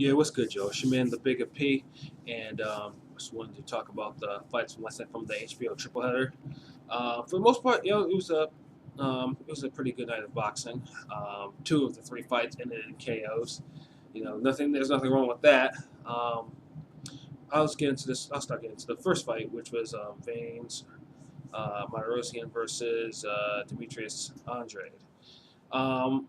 Yeah, what's good, Joe? Shaman, the Bigga P, and just wanted to talk about the fights from last night from the HBO tripleheader. For the most part, it was a pretty good night of boxing. Two of the three fights ended in KOs. There's nothing wrong with that. I'll start getting into the first fight, which was Vanes Martirosyan versus Demetrius Andrade. Um,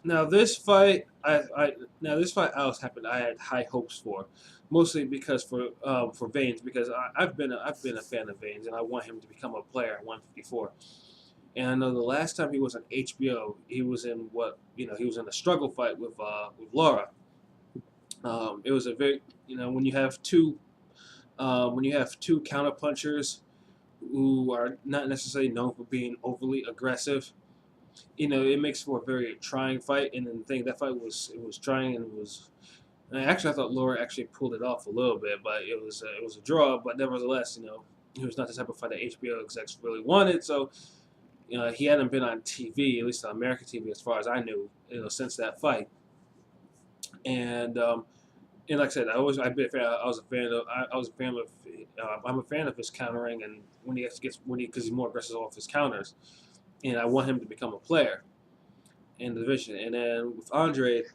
Now this fight, I was happy. I had high hopes for, mostly because for Vanes, because I've been a fan of Vanes, and I want him to become a player at 154. And I know the last time he was on HBO, he was in he was in a struggle fight with Laura. It was a very when you have two counter punchers who are not necessarily known for being overly aggressive, it makes for a very trying fight. And then the thing that fight was trying, and it was. And actually, I thought Laura actually pulled it off a little bit, but it was a draw. But nevertheless, he was not the type of fight that HBO execs really wanted. So he hadn't been on TV, at least on American TV, as far as I knew, since that fight. And and like I said, I was a fan of I'm a fan of his countering, and because he's more aggressive off his counters, and I want him to become a player in the division. And then with Andrade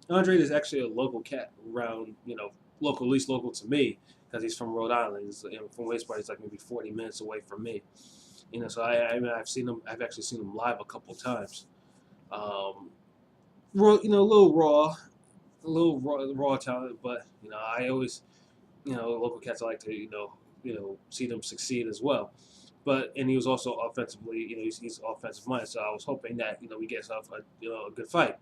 is actually a local cat around, at least local to me, because he's from Rhode Island. From Wasteport, he's like maybe 40 minutes away from me. So I've actually seen him live a couple of times. A little raw talent, but I always, local cats I like to, see them succeed as well. And he was also offensively, he's offensive minded, so I was hoping that we get ourselves a good fight.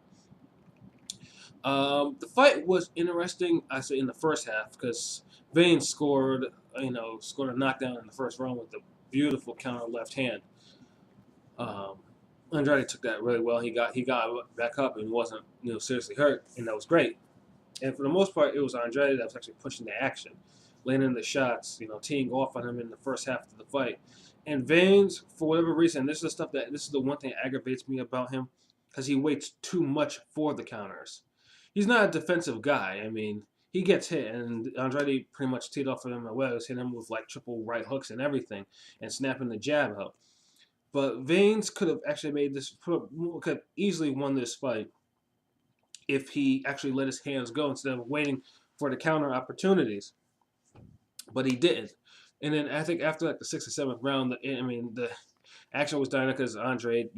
The fight was interesting, I say, in the first half, because Vane scored a knockdown in the first round with a beautiful counter left hand. Um, Andrade took that really well. He got back up and wasn't seriously hurt, and that was great. And for the most part, it was Andrade that was actually pushing the action, landing the shots, teeing off on him in the first half of the fight. And Vanes, for whatever reason, this is the one thing that aggravates me about him, because he waits too much for the counters. He's not a defensive guy. I mean, he gets hit, and Andrade pretty much teed off of him as well, hitting him with like triple right hooks and everything, and snapping the jab out. But Vanes could have actually could easily won this fight if he actually let his hands go instead of waiting for the counter opportunities. But he didn't. And then I think after like the sixth or seventh round, the action was dying because Andrade,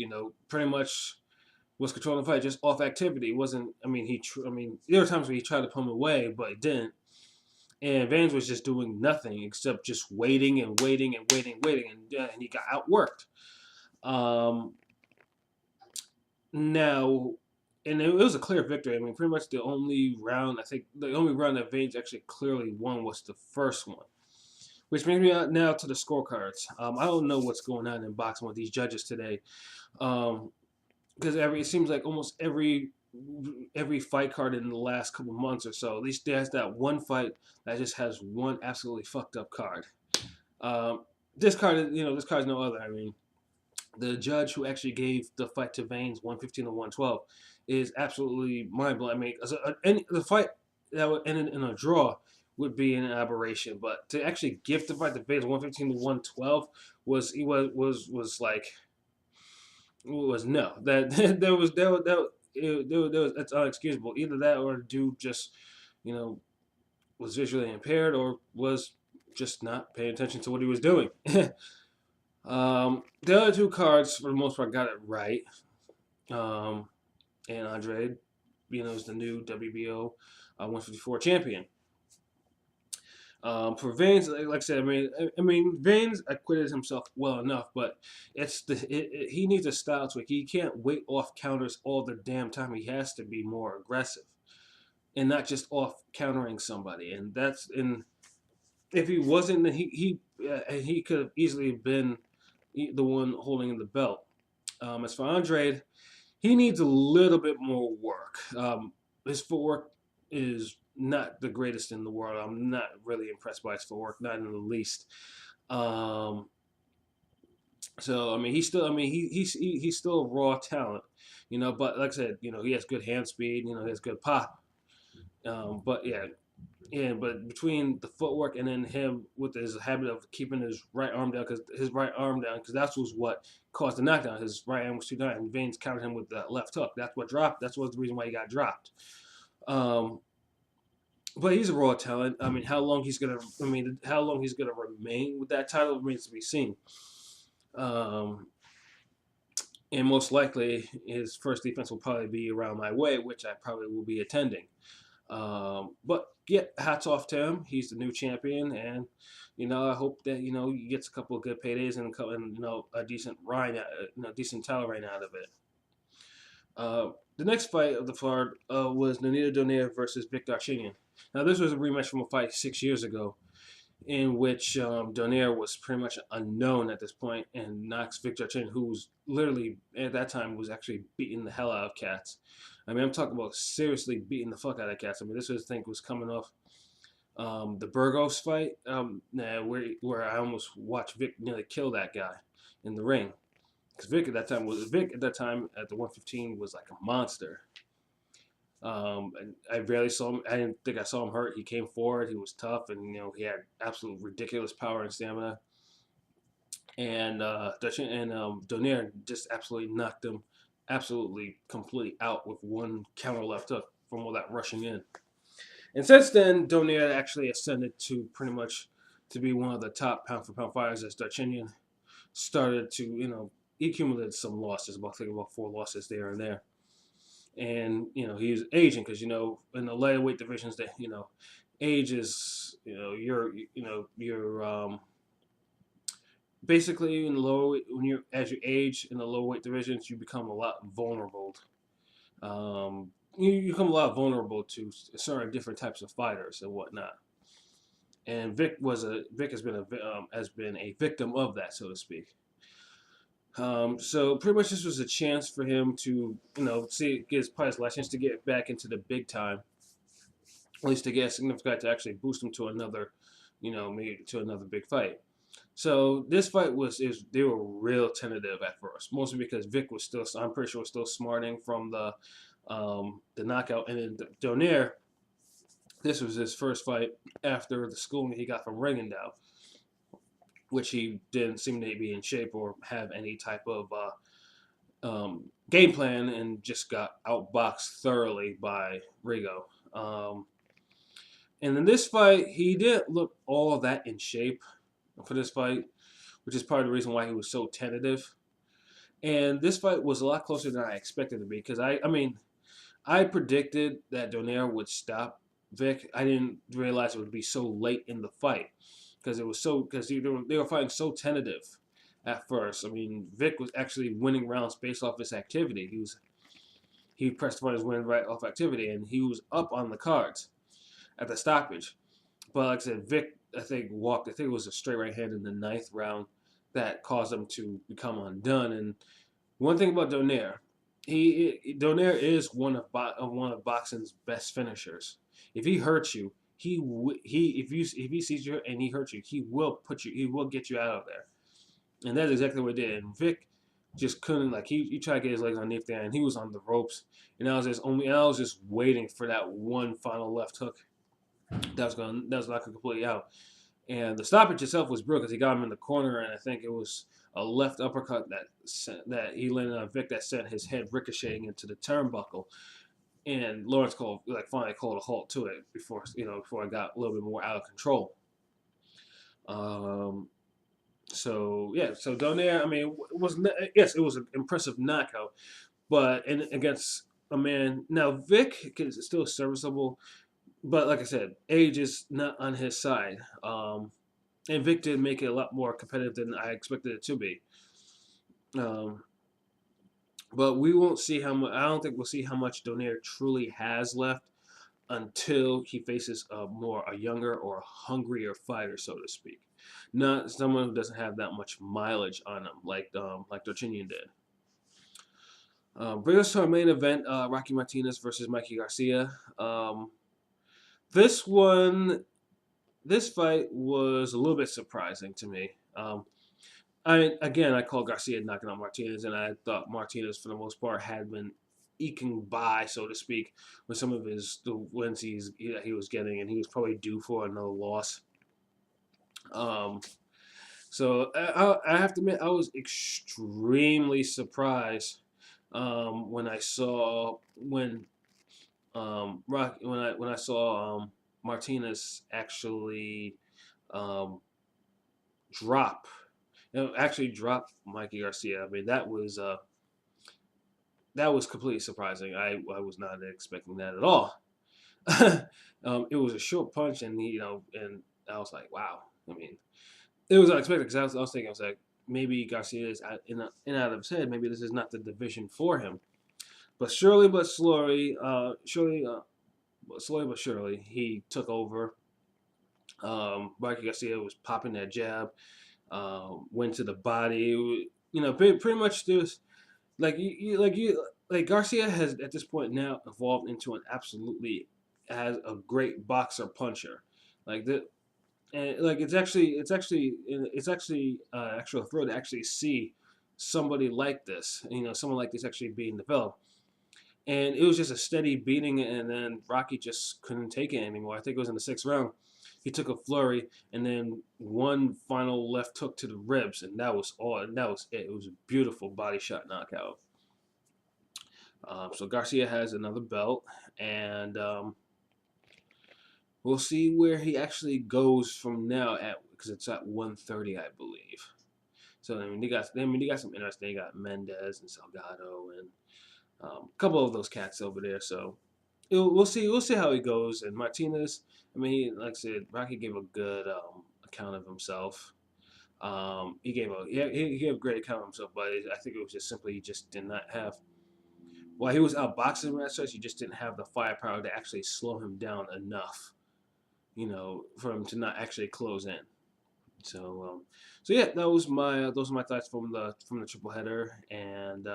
pretty much was controlling the fight just off activity. It wasn't. There were times where he tried to pull him away, but he didn't. And Vance was just doing nothing except just waiting and waiting and waiting, and he got outworked. Now, and it was a clear victory. I mean, pretty much the only round that Vance actually clearly won was the first one. Which brings me out now to the scorecards. I don't know what's going on in boxing with these judges today, because it seems like almost every fight card in the last couple months or so, at least there's that one fight that just has one absolutely fucked up card. This card is no other. I mean, the judge who actually gave the fight to Vanes 115 to 112 is absolutely mind blowing. I mean, the fight that would end in a draw would be an aberration, but to actually give the fight to Vanes 115 to 112 was no, that that's unexcusable. Either that or the dude just was visually impaired or was just not paying attention to what he was doing. The other two cards, for the most part, got it right. And Andrade, is the new WBO 154 champion. For Vanes, like I said, Vanes acquitted himself well enough, but he needs a style tweak. He can't wait off counters all the damn time. He has to be more aggressive, and not just off countering somebody. And if he wasn't, he could have easily been the one holding the belt. As for Andrade, he needs a little bit more work. His footwork is not the greatest in the world. I'm not really impressed by his footwork, not in the least. So he's still a raw talent, But like I said, he has good hand speed. He has good pop. But yeah, but between the footwork and then him with his habit of keeping his right arm down, because that was what caused the knockdown. His right arm was too down, and Veins countered him with the left hook. That's what dropped. That's was the reason why he got dropped. Um, but he's a raw talent. I mean, how long he's gonna? I mean, how long he's gonna remain with that title remains to be seen. Um, and most likely, his first defense will probably be around my way, which I probably will be attending. But yeah, hats off to him. He's the new champion, and I hope that he gets a couple of good paydays and a decent decent title reign out of it. The next fight of the card was Donaire versus Donaire-Darchinyan. Now this was a rematch from a fight 6 years ago, in which Donaire was pretty much unknown at this point and knocks Donaire-Darchinyan, who was literally at that time was actually beating the hell out of cats. I mean, I'm talking about seriously beating the fuck out of cats. I mean, this was, I think, was coming off the Burgos fight, where I almost watched Vic nearly kill that guy in the ring. Because Vic at that time at the 115 was like a monster. And I barely saw him. I didn't think I saw him hurt. He came forward. He was tough, and he had absolute ridiculous power and stamina. And Donaire just absolutely knocked him, absolutely completely out with one counter left hook from all that rushing in. And since then, Donaire actually ascended to pretty much to be one of the top pound for pound fighters as Darchinyan started to, he accumulated some losses, I think about 4 losses there and there. And, he's aging because, in the lighter weight divisions that, age is, you're basically in the lower, as you age in the lower weight divisions, you become a lot vulnerable. You become a lot vulnerable to certain different types of fighters and whatnot. And Vic has been a victim of that, so to speak. So pretty much this was a chance for him to get his last chance to get back into the big time, at least to get a significant to actually boost him to another, maybe to another big fight. So this fight they were real tentative at first, mostly because Vic was still, I'm pretty sure, was still smarting from the knockout, and then Donaire, this was his first fight after the schooling he got from Ringendow, which he didn't seem to be in shape or have any type of game plan, and just got outboxed thoroughly by Rigo. And in this fight, he didn't look all that in shape for this fight, which is part of the reason why he was so tentative. And this fight was a lot closer than I expected it to be, because I predicted that Donaire would stop Vic. I didn't realize it would be so late in the fight, because they were fighting so tentative at first. I mean, Vic was actually winning rounds based off his activity. He pressed for his win right off activity, and he was up on the cards at the stoppage. But like I said, Vic, I think it was a straight right hand in the 9th round that caused him to become undone. And one thing about Donaire, Donaire is one of boxing's best finishers. If he hurts you, if he sees you and he hurts you, he will get you out of there. And that's exactly what he did. And Vic just couldn't, he tried to get his legs underneath there, and he was on the ropes. And I was just waiting for that one final left hook that was knocking completely out. And the stoppage itself was brilliant because he got him in the corner, and I think it was a left uppercut that he landed on Vic that sent his head ricocheting into the turnbuckle. And Lawrence finally called a halt to it before it got a little bit more out of control. So Donaire, it was an impressive knockout, but against a man now, Vic is still serviceable, but like I said, age is not on his side. And Vic did make it a lot more competitive than I expected it to be. But we won't see how much. I don't think we'll see how much Donaire truly has left until he faces a younger or hungrier fighter, so to speak. Not someone who doesn't have that much mileage on him, like Darchinyan did. Bring us to our main event: Rocky Martinez versus Mikey Garcia. This fight was a little bit surprising to me. I called Garcia knocking out Martinez, and I thought Martinez, for the most part, had been eking by, so to speak, with some of the wins he was getting, and he was probably due for another loss. Um, so I have to admit, I was extremely surprised when I saw when I saw Martinez actually um, drop, actually drop Mikey Garcia. I mean, that was completely surprising. I was not expecting that at all. It was a short punch, and and I was like, wow. I mean, it was unexpected because I was thinking, I was like, maybe Garcia is in and out of his head. Maybe this is not the division for him. But surely, but slowly, slowly but surely, he took over. Mikey Garcia was popping that jab, went to the body. Pretty much just like Garcia has at this point now evolved into an absolutely as a great boxer puncher. Like the and like it's actually actual thrill to actually see somebody like this. Someone like this actually being developed. And it was just a steady beating, and then Rocky just couldn't take it anymore. I think it was in the sixth round. He took a flurry, and then one final left hook to the ribs, and that was all. And that was it. It was a beautiful body shot knockout. So Garcia has another belt, and we'll see where he actually goes from now because it's at 130, I believe. So they got some interesting. They got Mendez and Salgado and a couple of those cats over there. So we'll see how he goes. And Martinez, I mean, like I said, Rocky gave a good account of himself. He gave a great account of himself, but I think it was just simply he just did not have. While he was outboxing him at such, he just didn't have the firepower to actually slow him down enough, for him to not actually close in. So yeah, those are my thoughts from the triple header. And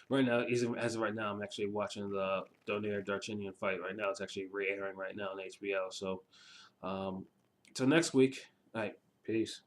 right now, as of right now, I'm actually watching the Donaire-Darchinyan fight. Right now, it's actually re-airing right now on HBO. So, till next week. All right, peace.